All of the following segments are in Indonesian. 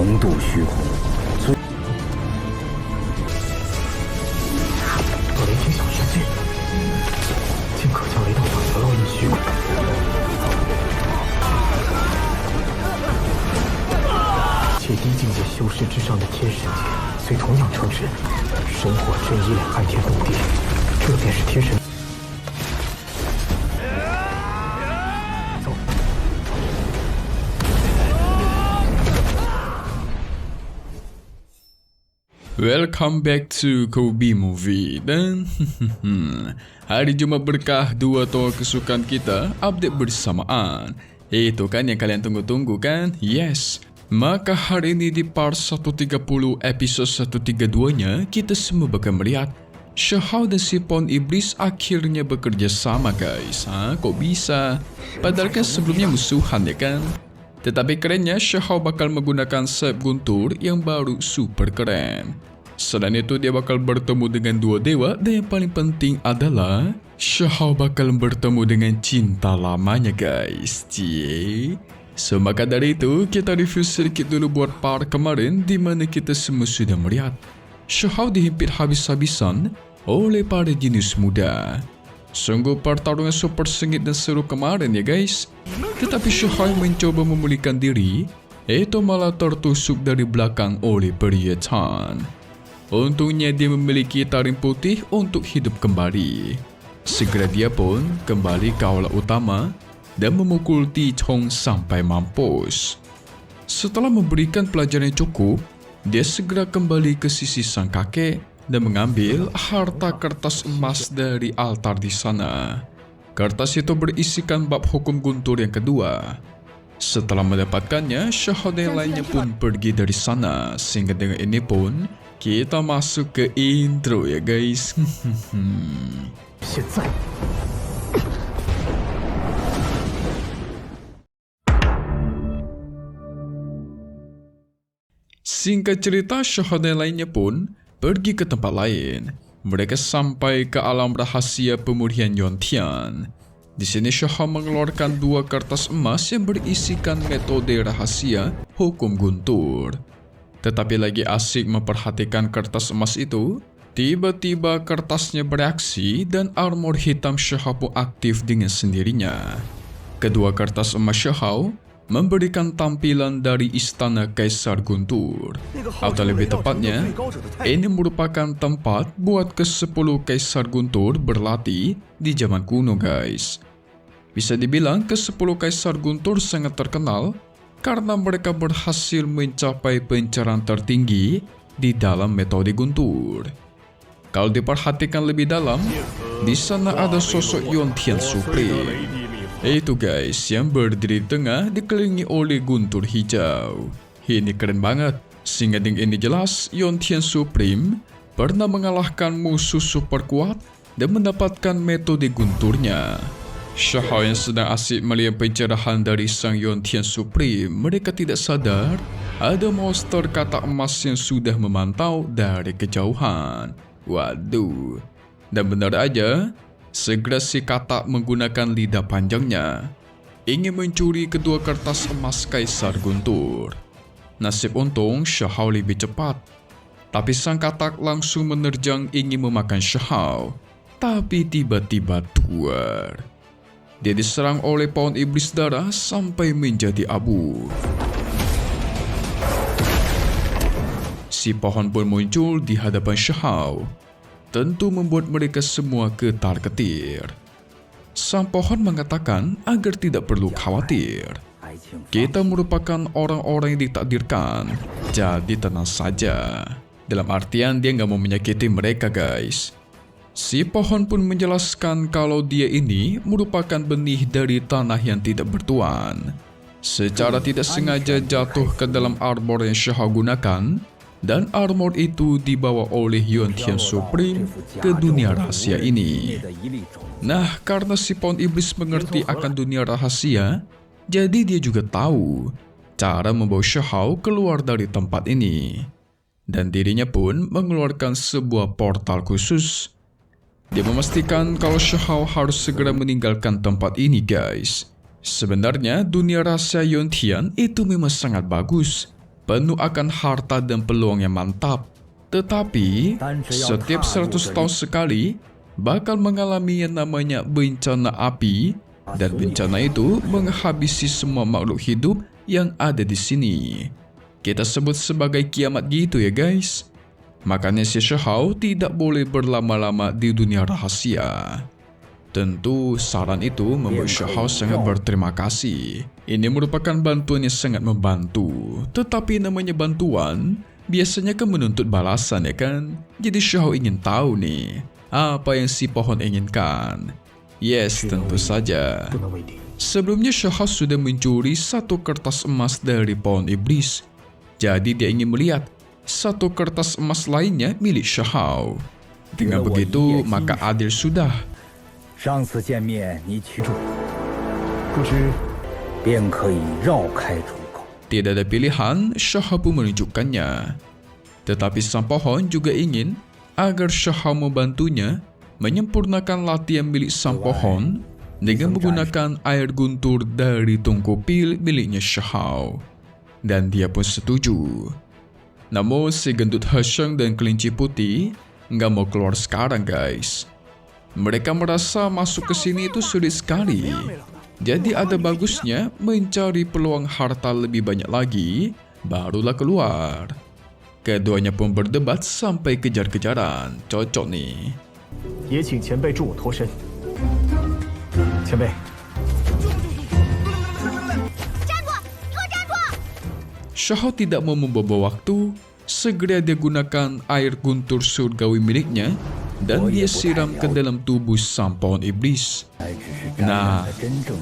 横渡虚空。若雷霆小世界，竟可将雷道法则烙印虚空。且低境界修士之上的天神界，虽同样称神，神火真一两撼天动地，这便是天神。走。Welcome back to Kobe Movie. Dan hari Jumat berkah, dua tokoh kesukaan kita update bersamaan. Itu kan yang kalian tunggu-tunggu kan? Yes. Maka hari ini di part 130 episode 132-nya kita semua bakal melihat Shahao dan si pohon iblis akhirnya bekerja sama guys. Kok bisa? Padahal kan sebelumnya musuhan ya kan? Tetapi kerennya Shahao bakal menggunakan sayap guntur yang baru super keren. Selain itu dia bakal bertemu dengan dua dewa dan yang paling penting adalah Shahao bakal bertemu dengan cinta lamanya guys. Cie. So maka dari itu kita review sedikit dulu buat part kemarin di mana kita semua sudah melihat Shahao dihimpit habis-habisan oleh para jenius muda. Sungguh pertarungan super sengit dan seru kemarin ya guys. Tetapi Shahao mencoba memulihkan diri, itu malah tertusuk dari belakang oleh pria Chan. Untungnya dia memiliki taring putih untuk hidup kembali. Segera dia pun kembali ke aula utama dan memukul Ti Chong sampai mampus. Setelah memberikan pelajaran yang cukup, dia segera kembali ke sisi sang kakek dan mengambil harta kertas emas dari altar di sana. Kertas itu berisikan bab hukum guntur yang kedua. Setelah mendapatkannya, Shahao dan lainnya pun pergi dari sana. Sehingga dengan ini pun kita masuk ke intro ya guys. Singkat cerita, Shahao dan lainnya pun pergi ke tempat lain. Mereka sampai ke alam rahasia pemulihan Yontian. Di sini Shahao mengeluarkan dua kertas emas yang berisikan metode rahasia hukum guntur. Tetapi lagi asik memperhatikan kertas emas itu, tiba-tiba kertasnya bereaksi dan armor hitam Shahao pun aktif dengan sendirinya. Kedua kertas emas Shahao memberikan tampilan dari istana Kaisar Guntur. Atau lebih tepatnya, ini merupakan tempat buat ke-10 Kaisar Guntur berlatih di zaman kuno guys. Bisa dibilang ke-10 Kaisar Guntur sangat terkenal karena mereka berhasil mencapai pencerahan tertinggi di dalam metode Guntur. Kalau diperhatikan lebih dalam, di sana ada sosok Yontian Supreme. Itu guys, yang berdiri di tengah dikelilingi oleh guntur hijau. Ini keren banget. Sehingga dengan ini jelas Yontian Supreme pernah mengalahkan musuh super kuat dan mendapatkan metode gunturnya. Shahao yang sedang asik melihat pencerahan dari sang Yontian Supreme, mereka tidak sadar ada monster katak emas yang sudah memantau dari kejauhan. Waduh. Dan benar aja, segera si katak menggunakan lidah panjangnya ingin mencuri kedua kertas emas Kaisar Guntur. Nasib untung Shahao lebih cepat, tapi sang katak langsung menerjang ingin memakan Shahao. Tapi tiba-tiba duar. Dia diserang oleh pohon iblis darah sampai menjadi abu. Si pohon pun muncul di hadapan Shahao, tentu membuat mereka semua ketar-ketir. Sang pohon mengatakan agar tidak perlu khawatir. Kita merupakan orang-orang yang ditakdirkan, jadi tenang saja. Dalam artian dia nggak mau menyakiti mereka guys. Si pohon pun menjelaskan kalau dia ini merupakan benih dari tanah yang tidak bertuan. Secara tidak sengaja jatuh ke dalam armor yang Shahao gunakan, dan armor itu dibawa oleh Yontian Supreme ke dunia rahasia ini. Nah, karena si pohon iblis mengerti akan dunia rahasia, jadi dia juga tahu cara membawa Shahao keluar dari tempat ini. Dan dirinya pun mengeluarkan sebuah portal khusus. Dia memastikan kalau Shahao harus segera meninggalkan tempat ini guys. Sebenarnya dunia rahasia Yontian itu memang sangat bagus. penuh akan harta dan peluang yang mantap. Tetapi, setiap 100 tahun sekali, bakal mengalami yang namanya bencana api, dan bencana itu menghabisi semua makhluk hidup yang ada di sini. Kita sebut sebagai kiamat gitu ya guys. Makanya si Shihao tidak boleh berlama-lama di dunia rahasia. Tentu saran itu membuat Shihao sangat berterima kasih. Ini merupakan bantuan yang sangat membantu. Tetapi namanya bantuan biasanya kan menuntut balasan ya kan. Jadi Shihao ingin tahu nih, apa yang si pohon inginkan. Yes, tentu saja. Sebelumnya Shihao sudah mencuri satu kertas emas dari pohon iblis. Jadi dia ingin melihat satu kertas emas lainnya milik Shihao. Dengan begitu, maka adil sudah. 上次见面你取主，不知便可以绕开出口。 Tidak ada pilihan, Shihao pun menunjukkannya. Tetapi sang pohon juga ingin agar Shihao membantunya menyempurnakan latihan milik sang pohon dengan menggunakan air guntur dari tungku pil miliknya Shihao. Dan dia pun setuju. Namun si gendut Hesheng dan kelinci putih nggak mau keluar sekarang guys. Mereka merasa masuk ke sini itu sulit sekali. Jadi ada bagusnya mencari peluang harta lebih banyak lagi, barulah keluar. Keduanya pun berdebat sampai kejar-kejaran. Cocok nih. 也请前辈助我脱身。前辈， Shihao tidak mau membawa waktu. Segera dia gunakan air guntur surgawi miliknya dan dia siram ke dalam tubuh sang pohon iblis. Nah,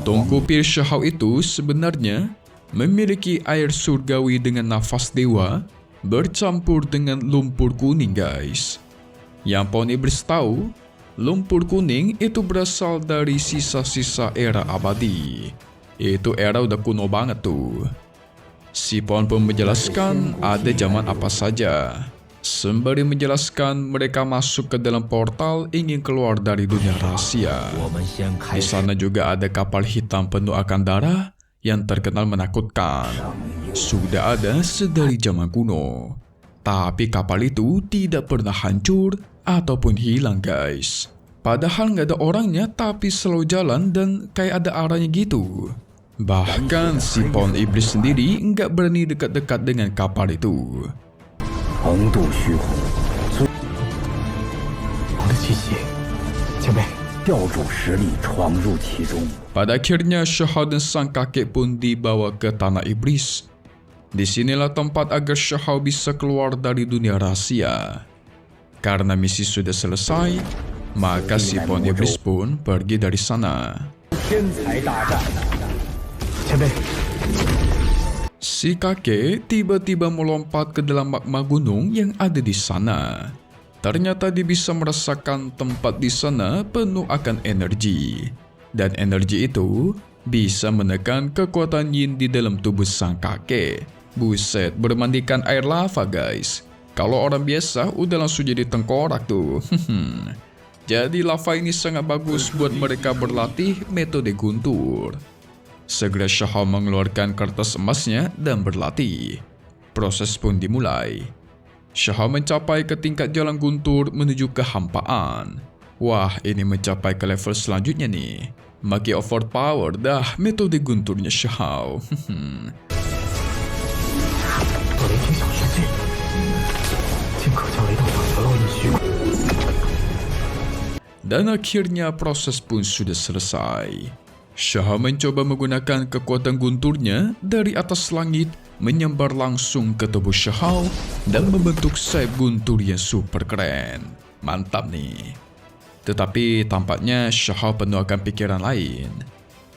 tungku pil Shihao itu sebenarnya memiliki air surgawi dengan nafas dewa bercampur dengan lumpur kuning guys. Yang pohon iblis tahu, lumpur kuning itu berasal dari sisa-sisa era abadi. Itu era udah kuno banget tuh. Si pohon pun menjelaskan ada zaman apa saja. Sembari menjelaskan, mereka masuk ke dalam portal ingin keluar dari dunia rahasia. Di sana juga ada kapal hitam penuh akan darah yang terkenal menakutkan. Sudah ada sedari zaman kuno. Tapi kapal itu tidak pernah hancur ataupun hilang guys. Padahal nggak ada orangnya tapi selalu jalan dan kayak ada arahnya gitu. Bahkan si pohon iblis sendiri nggak berani dekat-dekat dengan kapal itu. 横渡虚空， 我的气息，前辈， 调主实力闯入其中。 Pada akhirnya Shihao dan sang kakek pun dibawa ke tanah iblis. Disinilah tempat agar Shihao bisa keluar dari dunia rahasia. Karena misi sudah selesai, maka si pohon iblis pun pergi dari sana. 天才大战， 前辈， Si kakek tiba-tiba melompat ke dalam magma gunung yang ada di sana. Ternyata dia bisa merasakan tempat di sana penuh akan energi. Dan energi itu bisa menekan kekuatan yin di dalam tubuh sang kakek. Buset, bermandikan air lava guys. Kalau orang biasa udah langsung jadi tengkorak tuh. Jadi lava ini sangat bagus buat mereka berlatih metode guntur. Segera Shihao mengeluarkan kertas emasnya dan berlatih. Proses pun dimulai. Shihao mencapai ke tingkat jalan guntur menuju kehampaan. Wah, ini mencapai ke level selanjutnya nih. Makin overpower dah metode gunturnya Shihao. 我雷霆小世界，尽可将雷动法则烙印虚空。 Dan akhirnya proses pun sudah selesai. Shihao mencoba menggunakan kekuatan gunturnya dari atas langit menyambar langsung ke tubuh Shihao dan membentuk sayap guntur yang super keren. Mantap nih. Tetapi tampaknya Shihao penuh akan pikiran lain.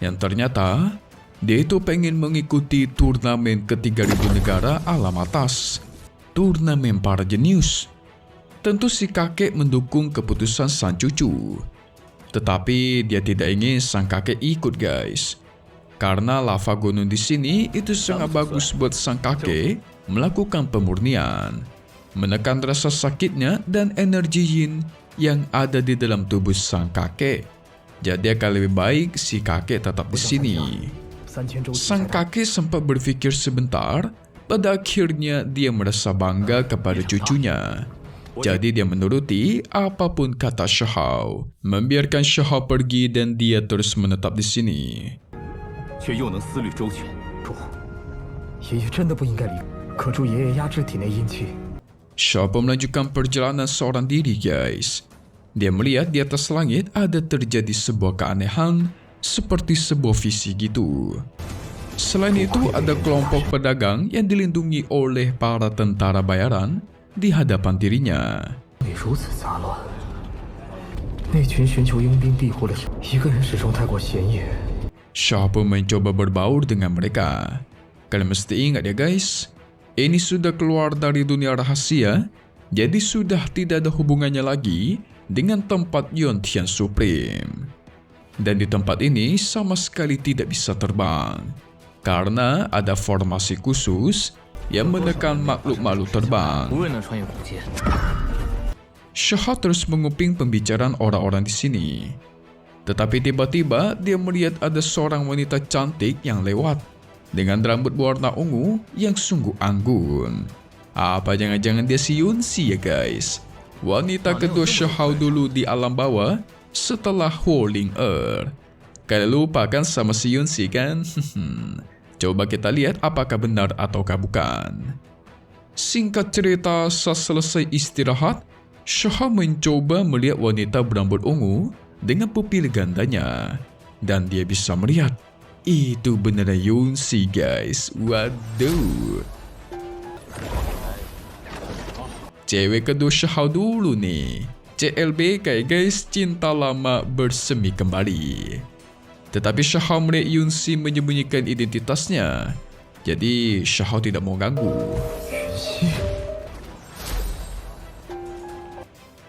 Yang ternyata dia itu pengen mengikuti turnamen ke-3000 negara alam atas. Turnamen para jenius. Tentu si kakek mendukung keputusan sang cucu. Tetapi dia tidak ingin sang kakek ikut guys. Karena lava gunung di sini itu sangat bagus buat sang kakek melakukan pemurnian. Menekan rasa sakitnya dan energi yin yang ada di dalam tubuh sang kakek. Jadi akan lebih baik si kakek tetap di sini. Sang kakek sempat berpikir sebentar, Pada akhirnya dia merasa bangga kepada cucunya. Jadi dia menuruti apapun kata Shahao, membiarkan Shahao pergi dan dia terus menetap di sini. 却又能思虑周全。主，爷爷真的不应该离，可助爷爷压制体内阴气。 Shahao pun melanjutkan perjalanan seorang diri, guys. Dia melihat di atas langit ada terjadi sebuah keanehan seperti sebuah visi gitu. Selain itu, ada kelompok pedagang yang dilindungi oleh para tentara bayaran di hadapan dirinya. 会如此杂乱，那群寻求佣兵庇护的一个人始终太过显眼。 Shahao pun mencoba berbaur dengan mereka. Kalian mesti ingat ya guys, ini sudah keluar dari dunia rahasia, jadi sudah tidak ada hubungannya lagi dengan tempat Yontian Supreme. Dan di tempat ini sama sekali tidak bisa terbang, karena ada formasi khusus yang menekan makhluk-makhluk terbang. 无论能穿越古剑， Shahao terus menguping pembicaraan orang-orang di sini. Tetapi tiba-tiba dia melihat ada seorang wanita cantik yang lewat dengan rambut berwarna ungu yang sungguh anggun. Apa jangan-jangan dia si Yunsi ya guys? Wanita kedua Shahao dulu di alam bawah setelah Huoling Earth. Kalian lupa kan sama si Yunsi kan? Coba kita lihat apakah benar ataukah bukan. Singkat cerita, saat selesai istirahat, Shahao mencoba melihat wanita berambut ungu dengan pupil gandanya. Dan dia bisa melihat, itu benar Yunsi guys. Waduh. Cewek kedua Shahao dulu nih. CLBK guys, cinta lama bersemi kembali. Tetapi Shahao melihat Yunsi menyembunyikan identitasnya. Jadi Shahao tidak mau ganggu.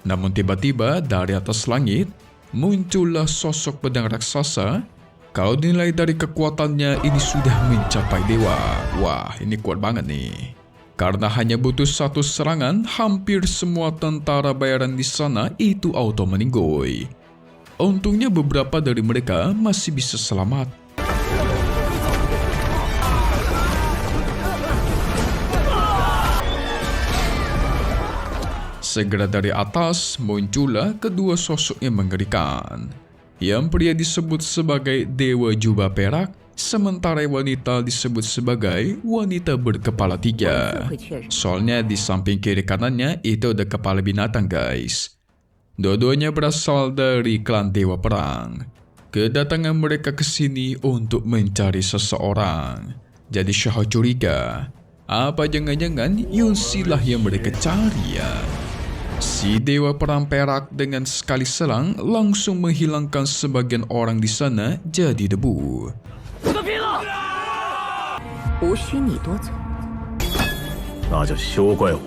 Namun tiba-tiba dari atas langit muncullah sosok pedang raksasa. Kalau dinilai dari kekuatannya, ini sudah mencapai dewa. Wah, ini kuat banget nih. Karena hanya butuh satu serangan, hampir semua tentara bayaran di sana itu auto meninggoy. Untungnya beberapa dari mereka masih bisa selamat. Segera dari atas muncullah kedua sosok yang mengerikan. Yang pria disebut sebagai Dewa Jubah Perak, sementara wanita disebut sebagai wanita berkepala 3. Soalnya di samping kiri kanannya itu ada kepala binatang guys. Dua-duanya berasal dari klan Dewa Perang. Kedatangan mereka ke sini untuk mencari seseorang. Jadi Shahao curiga, apa jangan-jangan Yunsi lah yang mereka cari ya? Si Dewa Perang Perak dengan sekali serang langsung menghilangkan sebagian orang di sana jadi debu. 无需你多嘴。那就休怪我，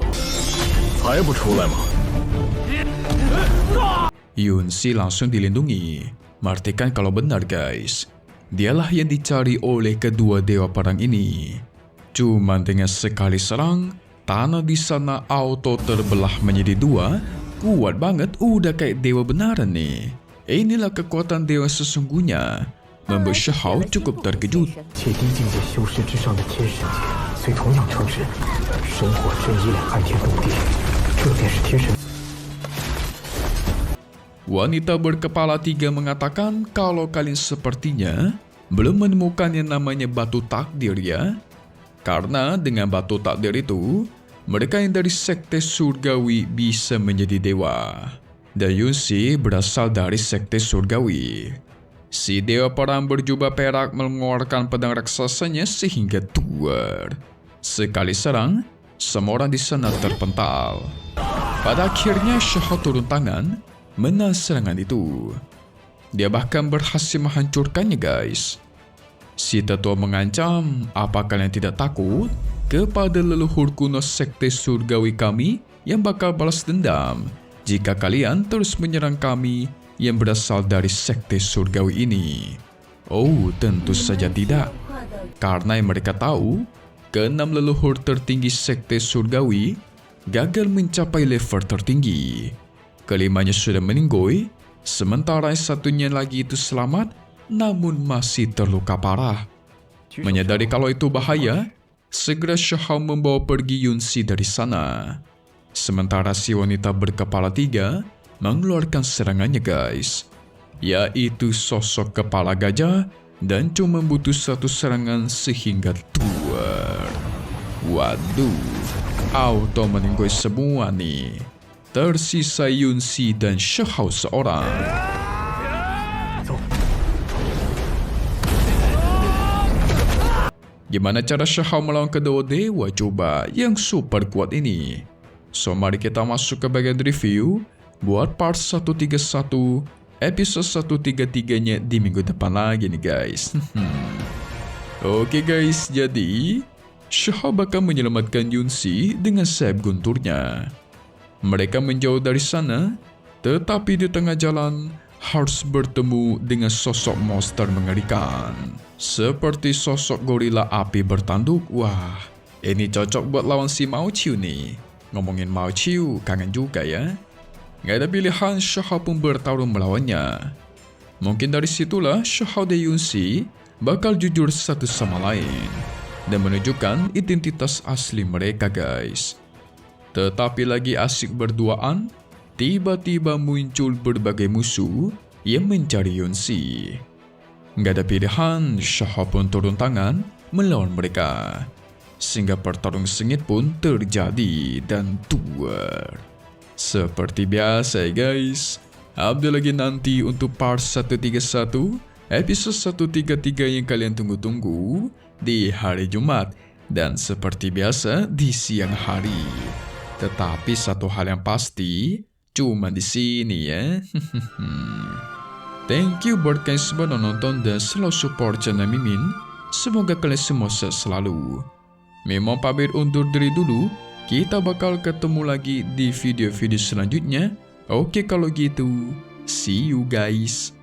还不出来吗？ Yunsi langsung dilindungi. Martikan kalau benar guys, dialah yang dicari oleh kedua Dewa Perang ini. Cuman dengan sekali serang, tanah di sana auto terbelah menjadi dua. Kuat banget, udah kayak dewa benaran nih. Inilah kekuatan dewa sesungguhnya. Membuat Shahao cukup terkejut. 且低境界修士之上的天神界，虽同样称之神火真一两撼天动地，这便是天神。 Wanita berkepala 3 mengatakan kalau kalian sepertinya belum menemukan yang namanya batu takdir ya. Karena dengan batu takdir itu, mereka yang dari sekte surgawi bisa menjadi dewa. Dan Yunsi berasal dari sekte surgawi. Si Dewa Perang berjubah perak mengeluarkan pedang raksasanya sehingga tuar. Sekali serang, semua orang di sana terpental. Pada akhirnya Shahao turun tangan menahan serangan itu. Dia bahkan berhasil menghancurkannya guys. Si tetua mengancam, apa kalian tidak takut kepada leluhur kuno sekte surgawi kami yang bakal balas dendam jika kalian terus menyerang kami yang berasal dari sekte surgawi ini? Oh, tentu saja tidak. Karena yang mereka tahu, keenam leluhur tertinggi sekte surgawi gagal mencapai level tertinggi. Kelimanya sudah meninggoy, sementara yang satunya lagi itu selamat namun masih terluka parah. Menyadari kalau itu bahaya, segera Shahao membawa pergi Yunsi dari sana. Sementara si wanita berkepala 3 mengeluarkan serangannya guys, yaitu sosok kepala gajah dan cuma butuh satu serangan sehingga tuar. Waduh, auto meninggoy semua nih. Tersisa Yunsi dan Shahao seorang. Gimana cara Shahao melawan kedua dewa coba yang super kuat ini? So mari kita masuk ke bagian review buat part 131 episode 133-nya di minggu depan lagi nih guys. Oke guys, jadi Shahao bakal menyelamatkan Yunsi dengan sayap gunturnya. Mereka menjauh dari sana, tetapi di tengah jalan harus bertemu dengan sosok monster mengerikan. Seperti sosok gorila api bertanduk. Wah, ini cocok buat lawan si Mao Qiu nih. Ngomongin Mao Qiu, kangen juga ya. Gak ada pilihan, Shahao pun bertarung melawannya. Mungkin dari situlah Shahao dan Yunsi bakal jujur satu sama lain dan menunjukkan identitas asli mereka guys. Tetapi lagi asik berduaan, tiba-tiba muncul berbagai musuh yang mencari Yunsi. Gak ada pilihan, Shahao pun turun tangan melawan mereka. Sehingga pertarungan sengit pun terjadi dan tuar. Seperti biasa guys, update lagi nanti untuk part 131, episode 133 yang kalian tunggu-tunggu di hari Jumat. Dan seperti biasa di siang hari. Tetapi satu hal yang pasti, cuma di sini ya. Thank you buat kalian semua yang nonton dan selalu support channel Mimin. Semoga kalian semua sehat selalu. Memang pamit undur diri dulu. Kita bakal ketemu lagi di video-video selanjutnya. Oke kalau gitu, see you guys.